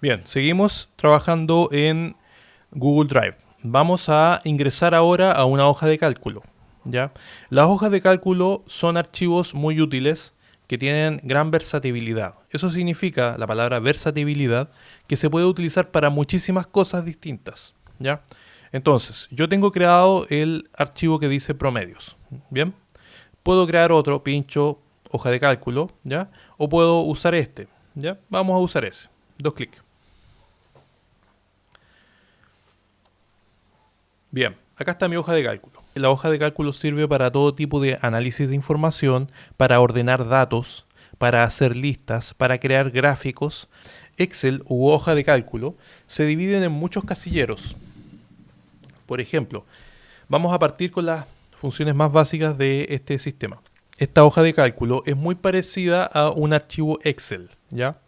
Bien, seguimos trabajando en Google Drive. Vamos a ingresar ahora a una hoja de cálculo. ¿Ya? Las hojas de cálculo son archivos muy útiles que tienen gran versatilidad. Eso significa, la palabra versatilidad, que se puede utilizar para muchísimas cosas distintas. ¿Ya? Entonces, yo tengo creado el archivo que dice promedios. Bien, puedo crear otro, pincho, hoja de cálculo, ¿ya? O puedo usar este, ¿ya? Vamos a usar ese. Dos clics. Bien, acá está mi hoja de cálculo. La hoja de cálculo sirve para todo tipo de análisis de información, para ordenar datos, para hacer listas, para crear gráficos. Excel u hoja de cálculo se dividen en muchos casilleros. Por ejemplo, vamos a partir con las funciones más básicas de este sistema. Esta hoja de cálculo es muy parecida a un archivo Excel, ¿ya?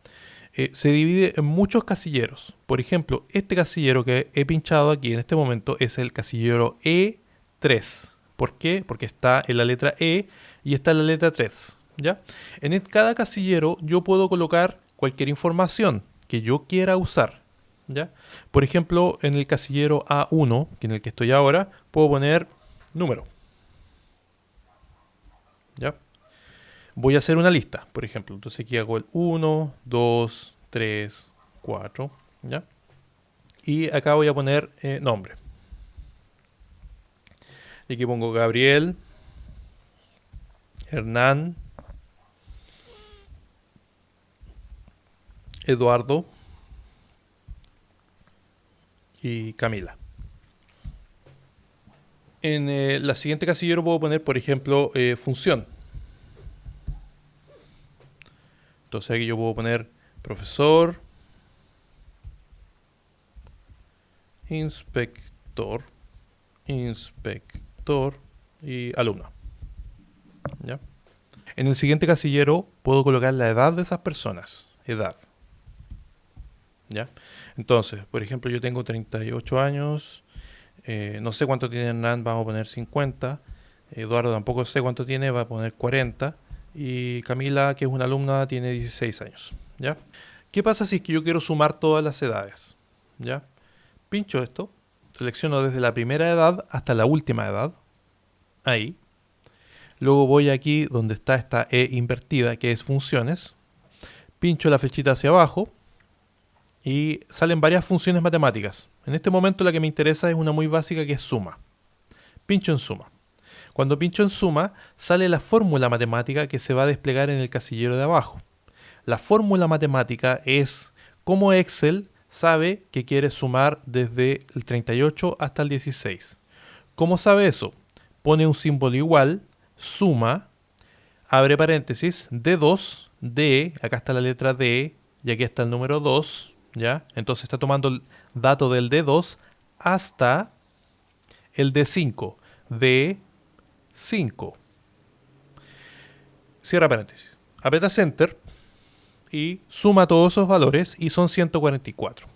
Se divide en muchos casilleros. Por ejemplo, este casillero que he pinchado aquí en este momento es el casillero E3. ¿Por qué? Porque está en la letra E y está en la letra 3. ¿Ya? En cada casillero yo puedo colocar cualquier información que yo quiera usar. ¿Ya? Por ejemplo, en el casillero A1, que en el que estoy ahora, puedo poner número. ¿Ya? Voy a hacer una lista, por ejemplo. Entonces aquí hago el 1, 2, 3, 4, ¿ya? Y acá voy a poner nombre. Y aquí pongo Gabriel, Hernán, Eduardo y Camila. En la siguiente casillero puedo poner, por ejemplo, función. Entonces aquí yo puedo poner profesor, inspector, inspector y alumno. ¿Ya? En el siguiente casillero puedo colocar la edad de esas personas. Edad. ¿Ya? Entonces, por ejemplo, yo tengo 38 años. No sé cuánto tiene Hernán, vamos a poner 50. Eduardo tampoco sé cuánto tiene, va a poner 40. Y Camila, que es una alumna, tiene 16 años. ¿Ya? ¿Qué pasa si es que yo quiero sumar todas las edades? ¿Ya? Pincho esto, selecciono desde la primera edad hasta la última edad. Ahí. Luego voy aquí donde está esta E invertida, que es funciones. Pincho la flechita hacia abajo y salen varias funciones matemáticas. En este momento la que me interesa es una muy básica que es suma. Pincho en suma. Cuando pincho en suma, sale la fórmula matemática que se va a desplegar en el casillero de abajo. La fórmula matemática es cómo Excel sabe que quiere sumar desde el 38 hasta el 16. ¿Cómo sabe eso? Pone un símbolo igual, suma, abre paréntesis, D2, D, acá está la letra D, y aquí está el número 2, ¿ya? Entonces está tomando el dato del D2 hasta el D5, D5. Cierra paréntesis. Apretas Enter y suma todos esos valores y son 144.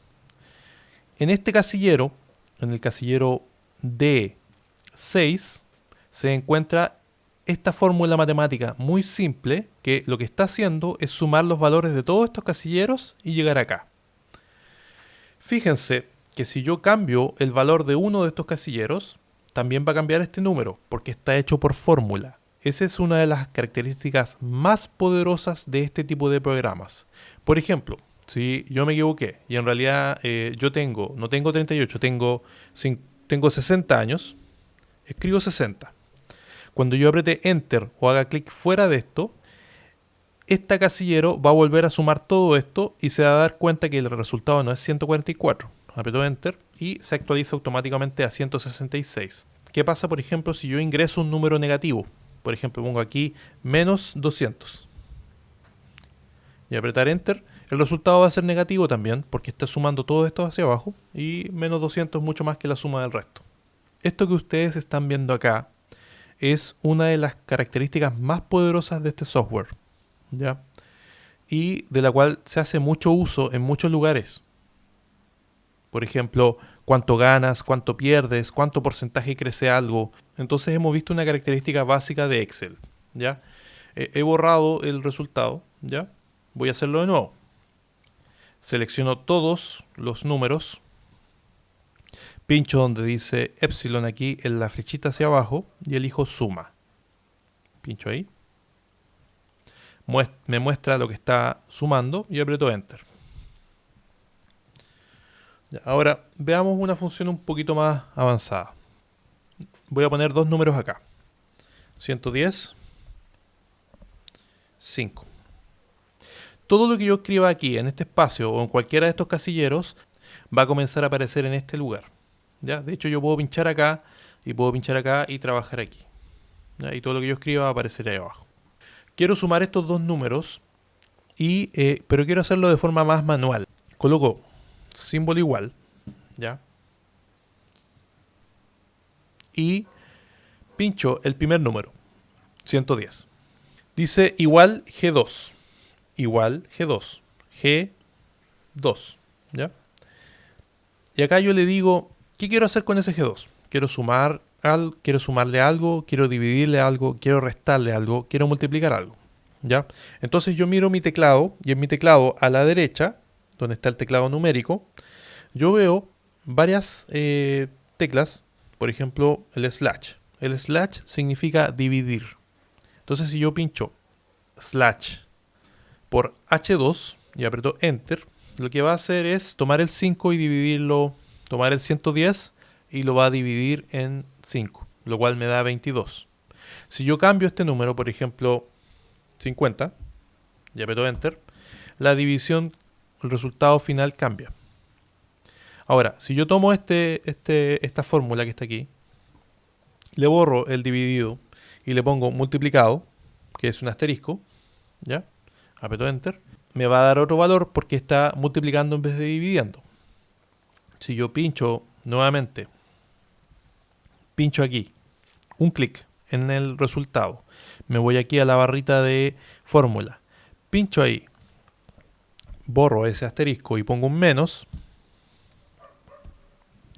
En este casillero, en el casillero D6, se encuentra esta fórmula matemática muy simple que lo que está haciendo es sumar los valores de todos estos casilleros y llegar acá. Fíjense que si yo cambio el valor de uno de estos casilleros, también va a cambiar este número porque está hecho por fórmula. Esa es una de las características más poderosas de este tipo de programas. Por ejemplo, si yo me equivoqué y en realidad no tengo 38, tengo 60 años, escribo 60. Cuando yo apriete Enter o haga clic fuera de esto, este casillero va a volver a sumar todo esto y se va a dar cuenta que el resultado no es 144. Aprieto Enter y se actualiza automáticamente a 166. ¿Qué pasa, por ejemplo, si yo ingreso un número negativo? Por ejemplo, pongo aquí menos 200. Y apretar Enter, el resultado va a ser negativo también porque está sumando todo esto hacia abajo y menos 200 es mucho más que la suma del resto. Esto que ustedes están viendo acá es una de las características más poderosas de este software, ¿ya? Y de la cual se hace mucho uso en muchos lugares. Por ejemplo, cuánto ganas, cuánto pierdes, cuánto porcentaje crece algo. Entonces hemos visto una característica básica de Excel, ¿ya? He borrado el resultado, ¿ya? Voy a hacerlo de nuevo. selecciono todos los números, pincho donde dice epsilon aquí en la flechita hacia abajo y elijo suma. Pincho ahí. Me muestra lo que está sumando y aprieto enter. Ya, ahora veamos una función un poquito más avanzada. Voy a poner dos números acá. 110, 5. Todo lo que yo escriba aquí en este espacio o en cualquiera de estos casilleros va a comenzar a aparecer en este lugar. ¿Ya? De hecho, yo puedo pinchar acá y trabajar aquí. ¿Ya? Y todo lo que yo escriba va a aparecer ahí abajo. Quiero sumar estos dos números, pero quiero hacerlo de forma más manual. Coloco símbolo igual, ¿ya? Y pincho el primer número, 110. Dice igual G2, igual G2, G2, ¿ya? Y acá yo le digo, ¿qué quiero hacer con ese G2? Quiero sumarle algo, quiero dividirle algo, quiero restarle algo, quiero multiplicar algo, ¿ya? Entonces yo miro mi teclado y en mi teclado a la derecha, donde está el teclado numérico, yo veo varias teclas, por ejemplo el slash. El slash significa dividir. Entonces si yo pincho slash por H2 y aprieto enter, lo que va a hacer es tomar el 5 y dividirlo, tomar el 110 y lo va a dividir en 5, lo cual me da 22. Si yo cambio este número, por ejemplo 50, y aprieto enter, la división, el resultado final cambia. Ahora, si yo tomo esta fórmula que está aquí, le borro el dividido y le pongo multiplicado, que es un asterisco, ¿ya? Aprieto enter, me va a dar otro valor porque está multiplicando en vez de dividiendo. Si yo pincho nuevamente, pincho aquí, un clic en el resultado, me voy aquí a la barrita de fórmula, pincho ahí, borro ese asterisco y pongo un menos,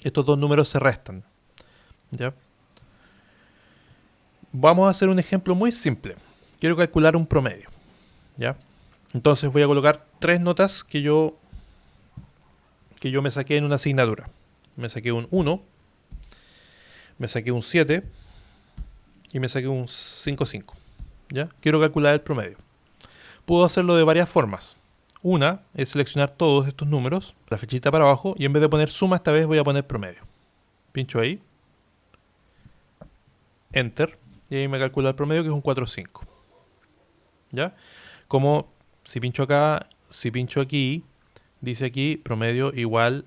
estos dos números se restan, ¿ya? Vamos a hacer un ejemplo muy simple. Quiero calcular un promedio, ¿ya? Entonces voy a colocar tres notas que yo me saqué en una asignatura. Me saqué un 1, me saqué un 7 y me saqué un 5,5. ¿Ya? Quiero calcular el promedio. Puedo hacerlo de varias formas. Una es seleccionar todos estos números, la flechita para abajo, y en vez de poner suma, esta vez voy a poner promedio. Pincho ahí, enter, y ahí me calcula el promedio, que es un 4,5. ¿Ya? Como si pincho acá, si pincho aquí, dice aquí promedio igual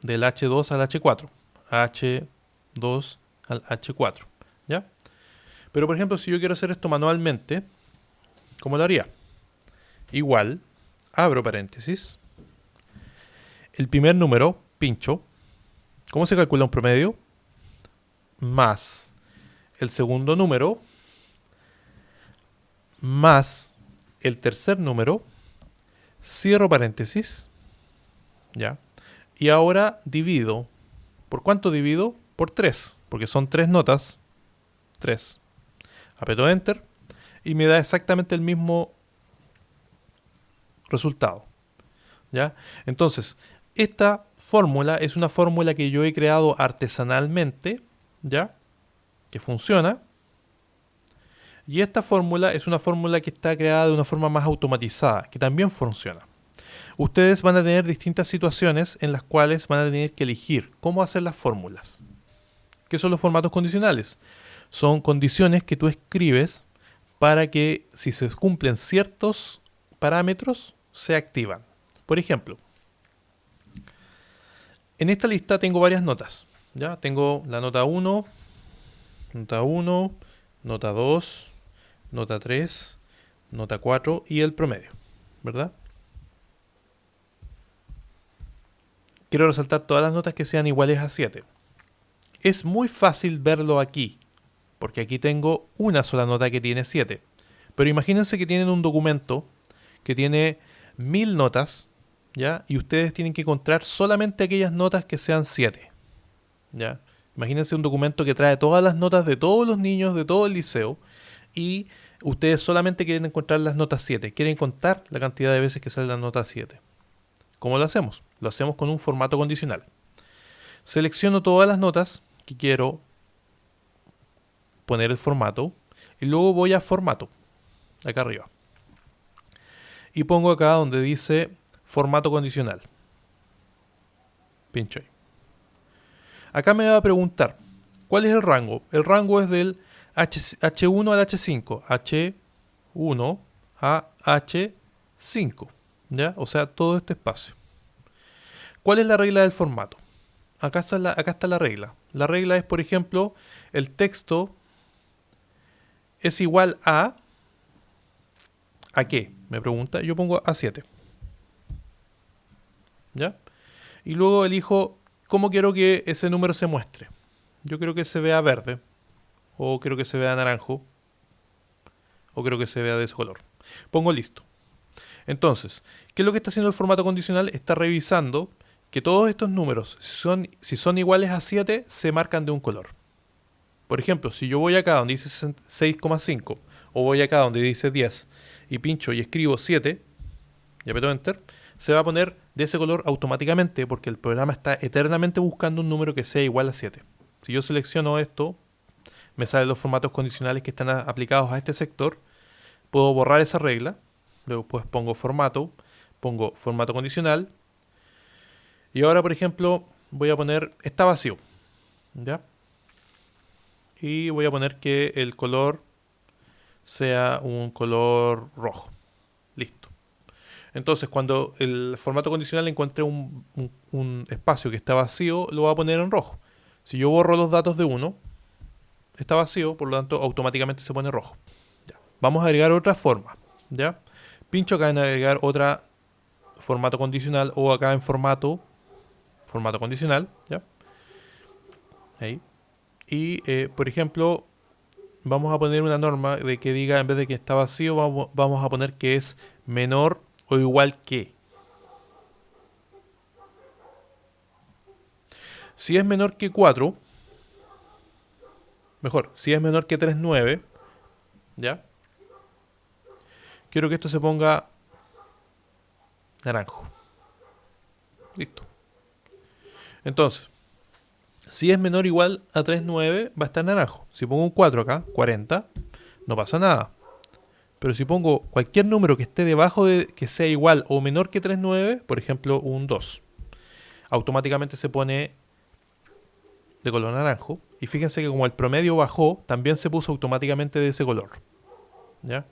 del H2 al H4. H2 al H4. ¿Ya? Pero por ejemplo, si yo quiero hacer esto manualmente, ¿cómo lo haría? Igual, abro paréntesis, el primer número, pincho. ¿Cómo se calcula un promedio? Más el segundo número, más el tercer número, cierro paréntesis, ¿ya? Y ahora divido. ¿Por cuánto divido? Por 3, porque son 3 notas, 3. Aprieto enter y me da exactamente el mismo resultado, ¿ya? Entonces, esta fórmula es una fórmula que yo he creado artesanalmente, ¿ya? Que funciona. Y esta fórmula es una fórmula que está creada de una forma más automatizada, que también funciona. Ustedes van a tener distintas situaciones en las cuales van a tener que elegir cómo hacer las fórmulas. ¿Qué son los formatos condicionales? Son condiciones que tú escribes para que, si se cumplen ciertos parámetros, se activan. Por ejemplo, en esta lista tengo varias notas. ¿Ya? Tengo la nota 1, nota 1, nota 2, nota 3, nota 4 y el promedio, ¿verdad? Quiero resaltar todas las notas que sean iguales a 7. Es muy fácil verlo aquí, porque aquí tengo una sola nota que tiene 7. Pero imagínense que tienen un documento que tiene 1000 notas, ¿ya? Y ustedes tienen que encontrar solamente aquellas notas que sean 7, ¿ya? Imagínense un documento que trae todas las notas de todos los niños de todo el liceo y ustedes solamente quieren encontrar las notas 7. Quieren contar la cantidad de veces que sale la nota 7. ¿Cómo lo hacemos? Lo hacemos con un formato condicional. Selecciono todas las notas que quiero poner el formato y luego voy a formato, acá arriba. Y pongo acá donde dice formato condicional. Pincho ahí. Acá me va a preguntar, ¿cuál es el rango? El rango es del H1 al H5. H1 a H5. ¿Ya? O sea, todo este espacio. ¿Cuál es la regla del formato? Acá está la regla. La regla es, por ejemplo, el texto es igual a... ¿A qué? Me pregunta. Yo pongo A7. ¿Ya? Y luego elijo cómo quiero que ese número se muestre. Yo quiero que se vea verde. O quiero que se vea naranjo. O quiero que se vea de ese color. Pongo listo. Entonces, ¿qué es lo que está haciendo el formato condicional? Está revisando que todos estos números, si son iguales a 7, se marcan de un color. Por ejemplo, si yo voy acá donde dice 6,5 o voy acá donde dice 10 y pincho y escribo 7 y aprieto Enter, se va a poner de ese color automáticamente porque el programa está eternamente buscando un número que sea igual a 7. Si yo selecciono esto, me salen los formatos condicionales que están aplicados a este sector. Puedo borrar esa regla. Luego pues pongo formato condicional. Y ahora, por ejemplo, voy a poner está vacío. ¿Ya? Y voy a poner que el color sea un color rojo. Listo. Entonces, cuando el formato condicional encuentre un espacio que está vacío, lo voy a poner en rojo. Si yo borro los datos de uno, está vacío, por lo tanto, automáticamente se pone rojo. Ya. Vamos a agregar otra forma. ¿Ya? Pincho acá en agregar otra formato condicional o acá en formato condicional. ¿Ya? Ahí. Y, por ejemplo, vamos a poner una norma de que diga, en vez de que está vacío, vamos a poner que es menor o igual que. Si es menor que 4, mejor, si es menor que 3,9, ¿ya? Quiero que esto se ponga naranjo. Listo. Entonces, si es menor o igual a 3,9, va a estar naranjo. Si pongo un 4 acá, 40, no pasa nada. Pero si pongo cualquier número que esté debajo de que sea igual o menor que 3,9, por ejemplo un 2, automáticamente se pone de color naranjo. Y fíjense que como el promedio bajó, también se puso automáticamente de ese color. ¿Ya?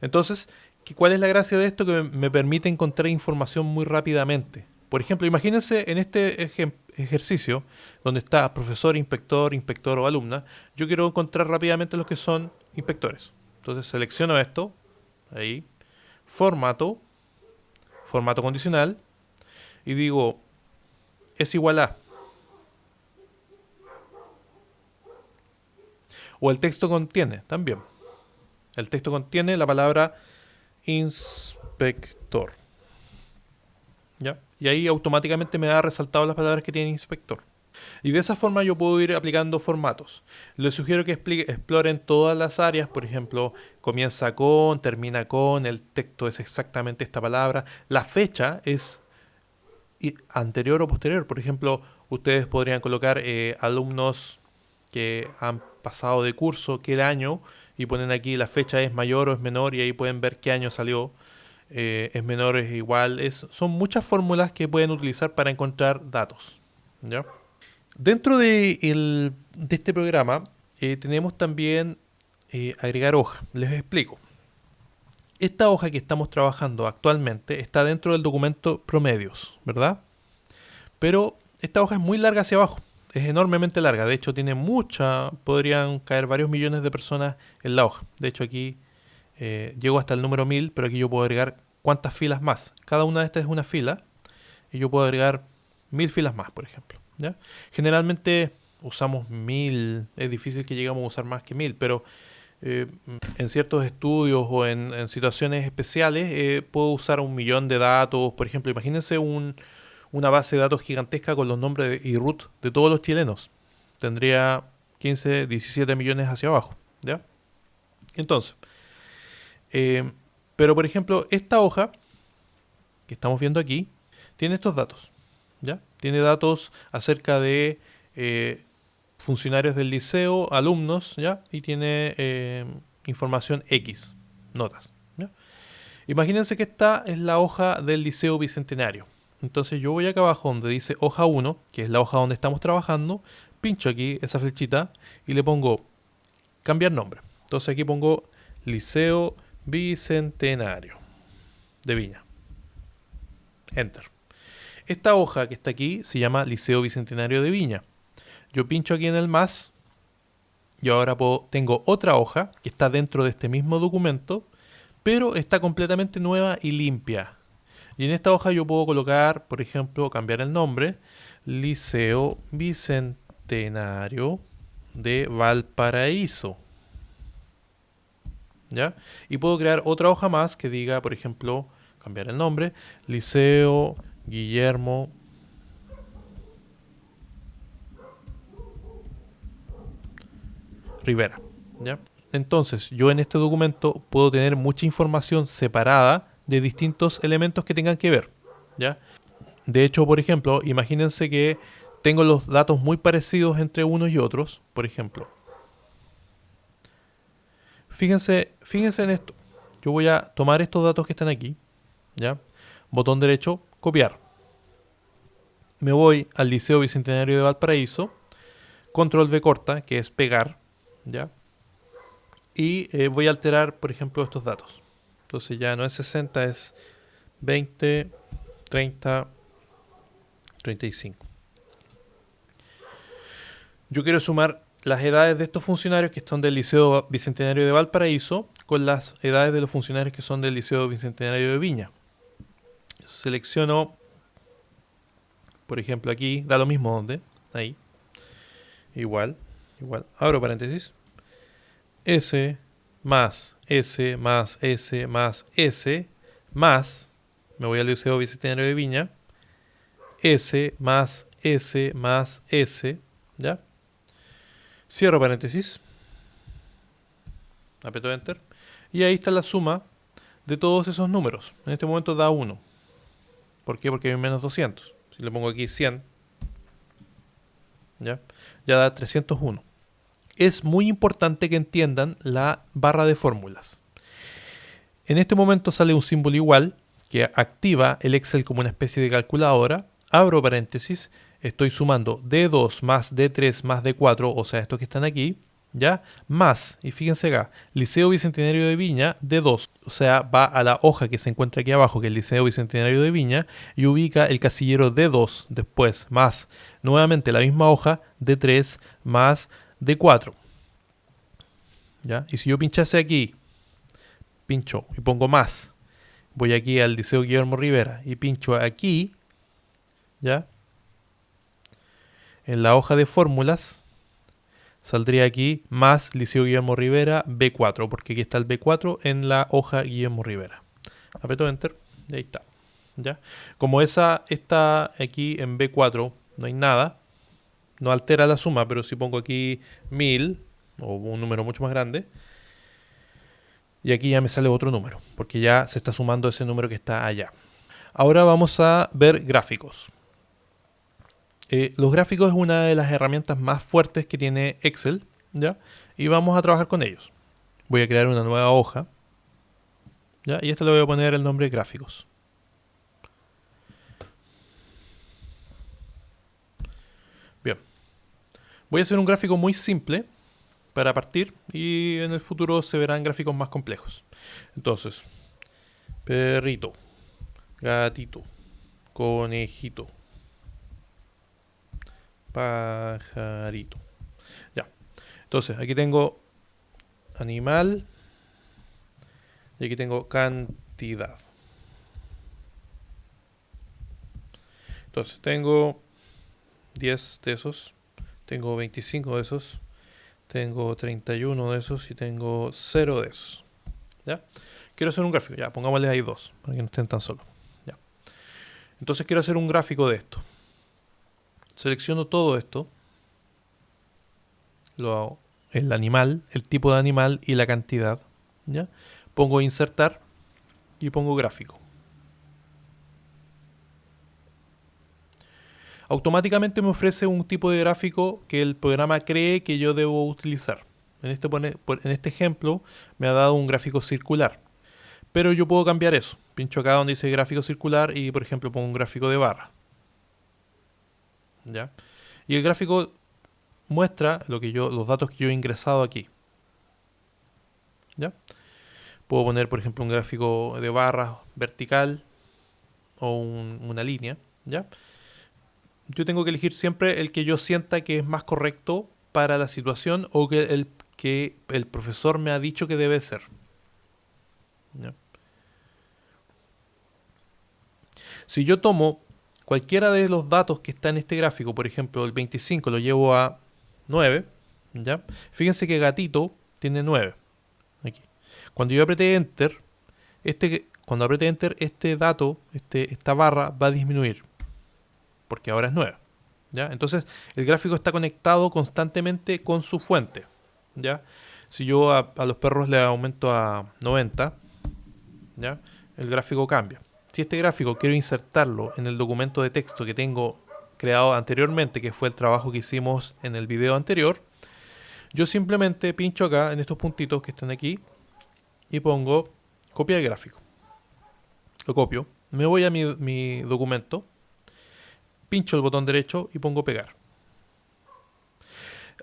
Entonces, ¿cuál es la gracia de esto? Que me permite encontrar información muy rápidamente. Por ejemplo, imagínense en este ejercicio donde está profesor, inspector o alumna. Yo quiero encontrar rápidamente los que son inspectores. Entonces selecciono esto, ahí, formato condicional, y digo, es igual a. O el texto contiene, también. El texto contiene la palabra inspector. ¿Ya? Y ahí automáticamente me ha resaltado las palabras que tiene inspector. Y de esa forma yo puedo ir aplicando formatos. Les sugiero que exploren todas las áreas. Por ejemplo, comienza con, termina con, el texto es exactamente esta palabra. La fecha es anterior o posterior. Por ejemplo, ustedes podrían colocar alumnos que han pasado de curso, qué año, y ponen aquí la fecha es mayor o es menor y ahí pueden ver qué año salió. Es menor, es igual. Son muchas fórmulas que pueden utilizar para encontrar datos. ¿Ya? Dentro de este programa tenemos también agregar hoja. Les explico. Esta hoja que estamos trabajando actualmente está dentro del documento promedios, ¿verdad? Pero esta hoja es muy larga hacia abajo. Es enormemente larga. De hecho, tiene mucha. Podrían caer varios millones de personas en la hoja. De hecho, aquí llego hasta el número 1000, pero aquí yo puedo agregar cuántas filas más. Cada una de estas es una fila y yo puedo agregar 1000 filas más, por ejemplo. ¿Ya? Generalmente usamos 1000, es difícil que lleguemos a usar más que 1000, pero en ciertos estudios o en situaciones especiales puedo usar 1 millón de datos. Por ejemplo, imagínense una base de datos gigantesca con los nombres y root de todos los chilenos. Tendría 15, 17 millones hacia abajo. ¿Ya? Entonces, pero por ejemplo, esta hoja que estamos viendo aquí tiene estos datos, ¿ya? Tiene datos acerca de funcionarios del liceo, alumnos, ¿ya? Y tiene información X, notas, ¿ya? Imagínense que esta es la hoja del Liceo Bicentenario. Entonces yo voy acá abajo donde dice hoja 1, que es la hoja donde estamos trabajando, pincho aquí esa flechita y le pongo cambiar nombre. Entonces aquí pongo Liceo Bicentenario de Viña. Enter. Esta hoja que está aquí se llama Liceo Bicentenario de Viña. Yo pincho aquí en el más y ahora tengo otra hoja que está dentro de este mismo documento, pero está completamente nueva y limpia. Y en esta hoja yo puedo colocar, por ejemplo, cambiar el nombre, Liceo Bicentenario de Valparaíso. ¿Ya? Y puedo crear otra hoja más que diga, por ejemplo, cambiar el nombre, Liceo Guillermo Rivera. ¿Ya? Entonces, yo en este documento puedo tener mucha información separada de distintos elementos que tengan que ver. ¿Ya? De hecho, por ejemplo, imagínense que tengo los datos muy parecidos entre unos y otros. Por ejemplo, fíjense en esto. Yo voy a tomar estos datos que están aquí. ¿Ya? Botón derecho, copiar. Me voy al Liceo Bicentenario de Valparaíso. Control V corta, que es pegar. ¿Ya? Y voy a alterar, por ejemplo, estos datos. Entonces ya no es 60, es 20, 30, 35. Yo quiero sumar las edades de estos funcionarios que son del Liceo Bicentenario de Valparaíso con las edades de los funcionarios que son del Liceo Bicentenario de Viña. Selecciono, por ejemplo, aquí, da lo mismo donde, ahí, igual, abro paréntesis, S más S más S más S más, me voy al Liceo Bicentenario de Viña, S más S más S, ¿ya? Cierro paréntesis, aprieto Enter, y ahí está la suma de todos esos números. En este momento da 1. ¿Por qué? Porque hay menos 200. Si le pongo aquí 100, ¿ya? Ya da 301. Es muy importante que entiendan la barra de fórmulas. En este momento sale un símbolo igual que activa el Excel como una especie de calculadora. Abro paréntesis, estoy sumando D2 más D3 más D4, o sea, estos que están aquí, ¿ya? Más, y fíjense acá, Liceo Bicentenario de Viña, D2, o sea, va a la hoja que se encuentra aquí abajo, que es el Liceo Bicentenario de Viña, y ubica el casillero D2, después, más, nuevamente la misma hoja, D3 más D4. ¿Ya? Y si yo pinchase aquí, pincho y pongo más, voy aquí al Liceo Guillermo Rivera y pincho aquí, ¿ya? En la hoja de fórmulas saldría aquí más Liceo Guillermo Rivera B4, porque aquí está el B4 en la hoja Guillermo Rivera. Aprieto Enter y ahí está. ¿Ya? Como esa está aquí en B4, no hay nada, no altera la suma, pero si pongo aquí 1000 o un número mucho más grande, y aquí ya me sale otro número, porque ya se está sumando ese número que está allá. Ahora vamos a ver gráficos. Los gráficos es una de las herramientas más fuertes que tiene Excel, ¿ya? Y vamos a trabajar con ellos. Voy a crear una nueva hoja, ¿ya? Y a esta le voy a poner el nombre gráficos. Bien. Voy a hacer un gráfico muy simple para partir y en el futuro se verán gráficos más complejos. Entonces, perrito, gatito, conejito, pajarito. Ya. Entonces, aquí tengo animal y aquí tengo cantidad. Entonces, tengo 10 de esos, tengo 25 de esos, tengo 31 de esos y tengo 0 de esos. ¿Ya? Quiero hacer un gráfico, ya, pongámosle ahí 2, para que no estén tan solos. Ya. Entonces quiero hacer un gráfico de esto. Selecciono todo esto, el animal, el tipo de animal y la cantidad. ¿Ya? Pongo insertar y pongo gráfico. automáticamente me ofrece un tipo de gráfico que el programa cree que yo debo utilizar. En este ejemplo me ha dado un gráfico circular, pero yo puedo cambiar eso. Pincho acá donde dice gráfico circular y por ejemplo pongo un gráfico de barra. ¿Ya? Y el gráfico muestra los datos que yo he ingresado aquí. ¿Ya? Puedo poner, por ejemplo, un gráfico de barras vertical o una línea. ¿Ya? Yo tengo que elegir siempre el que yo sienta que es más correcto para la situación o que el profesor me ha dicho que debe ser. ¿Ya? Si yo tomo cualquiera de los datos que está en este gráfico, por ejemplo, el 25 lo llevo a 9, ¿ya? Fíjense que gatito tiene 9 aquí. Cuando yo apriete Enter, cuando apriete Enter, este dato, esta barra va a disminuir, porque ahora es 9. ¿Ya? Entonces, el gráfico está conectado constantemente con su fuente. ¿Ya? Si yo a los perros le aumento a 90, ¿ya? El gráfico cambia. Si este gráfico quiero insertarlo en el documento de texto que tengo creado anteriormente, que fue el trabajo que hicimos en el video anterior, yo simplemente pincho acá en estos puntitos que están aquí y pongo copiar el gráfico. Lo copio, me voy a mi documento, pincho el botón derecho y pongo pegar.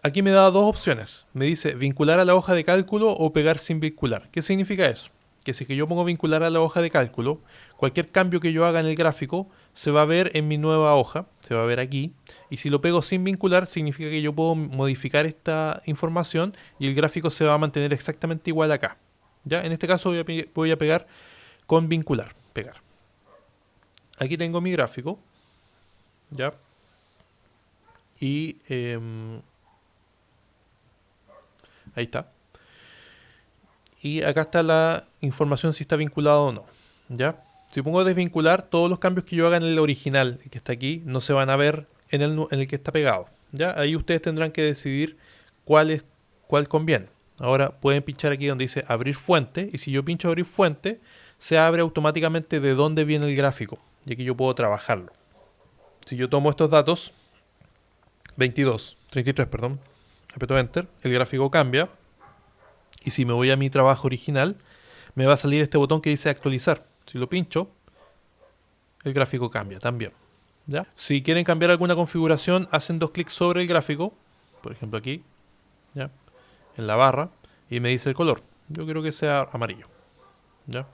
Aquí me da dos opciones. Me dice vincular a la hoja de cálculo o pegar sin vincular. ¿Qué significa eso? Que si que yo pongo vincular a la hoja de cálculo, cualquier cambio que yo haga en el gráfico se va a ver en mi nueva hoja, se va a ver aquí. Y si lo pego sin vincular, significa que yo puedo modificar esta información y el gráfico se va a mantener exactamente igual acá. ¿Ya? En este caso voy a pegar con vincular, pegar. Aquí tengo mi gráfico, ¿ya? Y ahí está. Y acá está la información si está vinculado o no. ¿Ya? Si pongo desvincular, todos los cambios que yo haga en el original, el que está aquí, no se van a ver en el que está pegado. ¿Ya? Ahí ustedes tendrán que decidir cuál conviene. Ahora pueden pinchar aquí donde dice abrir fuente. Y si yo pincho abrir fuente, se abre automáticamente de dónde viene el gráfico. Y aquí yo puedo trabajarlo. Si yo tomo estos datos, 33, perdón, aprieto Enter, el gráfico cambia. Y si me voy a mi trabajo original, me va a salir este botón que dice actualizar. Si lo pincho, el gráfico cambia también. ¿Ya? Si quieren cambiar alguna configuración, hacen dos clics sobre el gráfico, por ejemplo aquí, ¿ya? En la barra, y me dice el color. Yo quiero que sea amarillo. ¿Ya?